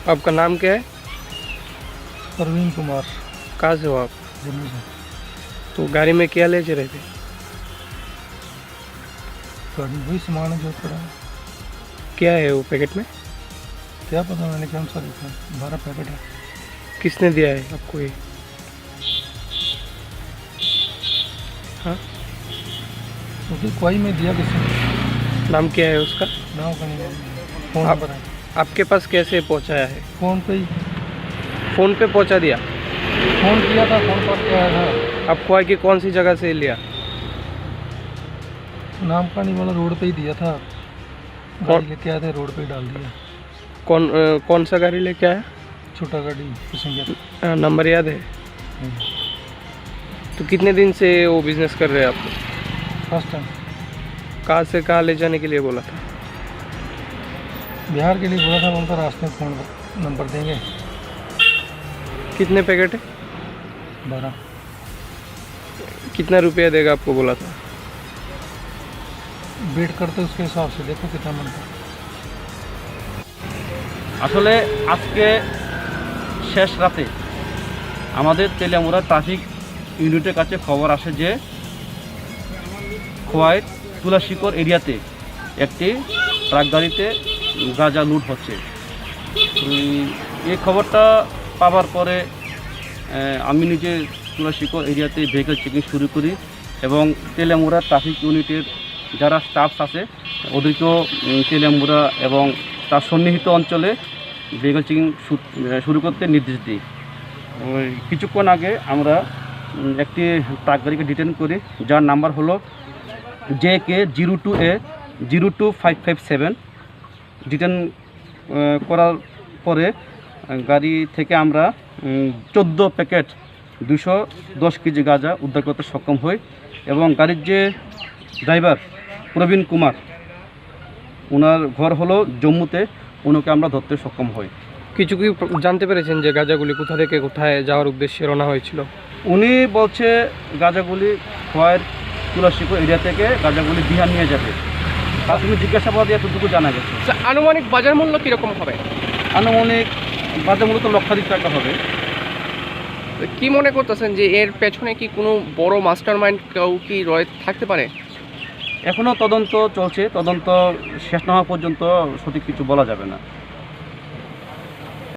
आपका नाम क्या है? परवीन कुमार। कहाँ से हो आप? जम्मू से। तो गाड़ी में क्या ले रहे थे? गाड़ी वही सामान है जो पड़ा है। क्या है वो पैकेट में? क्या पता, मैंने कौन सा देखा, 12 पैकेट है। किसने दिया है आपको ये? हाँ, क्योंकि कोई में दिया किसी ने, नाम क्या है उसका? नाम का नहीं मालूम। फोन आप- नंबर है, आपके पास कैसे पहुंचाया है? फोन पे ही फ़ोन पे पहुंचा दिया? फोन किया था, फोन पर क्या आया था, आपको है कि कौन सी जगह से लिया? नाम का नहीं वाला, रोड पे ही दिया था। गाड़ी लेके आए थे, रोड पे ही डाल दिया। कौन सा गाड़ी लेके आया? छोटा गाड़ी पैसेंजर। नंबर याद है? तो कितने दिन से वो बिज़नेस कर रहे हैं आप? First time. कहाँ से कहाँ ले जाने के लिए बोला था? बिहार के लिए बोला था, उनका रास्ते में फ़ोन नंबर देंगे। कितने पैकेट है? 12। कितना रुपया देगा आपको बोला था? वेट करते उसके हिसाब से, देखो कितना बनता। আসলে আজকে শেষ রাতে আমাদের তেলিয়ামুড়া ট্রাফিক ইউনিটের কাছে খবর আসে যে খোয়াই তুলাশিকর এরিয়াতে একটি ট্রাক গাড়িতে গাঁজা লুট হচ্ছে। এই খবরটা পাওয়ার পরে আমি নিজে তুলাশিকর এরিয়াতে ভেহিকল চেকিং শুরু করি এবং তেলিয়ামুড়া ট্রাফিক ইউনিটের যারা স্টাফস আছে ওদেরকেও তেলিয়ামুড়া এবং তার সন্নিহিত অঞ্চলে ভেহিকল চেকিং শুরু করতে নির্দেশ দিই। ওই কিছুক্ষণ আগে আমরা একটি ট্রাক গাড়িকে ডিটেন করি, যার নাম্বার হলো JK02A02557। ডিটেন করার পরে গাড়ি থেকে আমরা 14 প্যাকেট 210 কেজি গাঁজা উদ্ধার করতে সক্ষম হই এবং গাড়ির যে ড্রাইভার প্রবীণ কুমার, ওনার ঘর হলো জম্মুতে, ওনাকে আমরা ধরতে সক্ষম হই। কিছু কি জানতে পেরেছেন যে গাঁজাগুলি কোথা থেকে কোথায় যাওয়ার উদ্দেশ্যে রওনা হয়েছিল? উনি বলছে গাঁজাগুলি খোয়াইয়ের তুলাশিকর এরিয়া থেকে গাঁজাগুলি বিহার নিয়ে যাবে। প্রাথমিক জিজ্ঞাসাবাদে এতটুকু জানা গেছে। আনুমানিক বাজার মূল্য কীরকম হবে? আনুমানিক বাজার মূলত লক্ষাধিক টাকা হবে। কি মনে করতেছেন যে এর পেছনে কি কোনো বড় মাস্টার মাইন্ড কেউ কি থাকতে পারে? এখনও তদন্ত চলছে, তদন্ত শেষ না হওয়া পর্যন্ত সঠিক কিছু বলা যাবে না।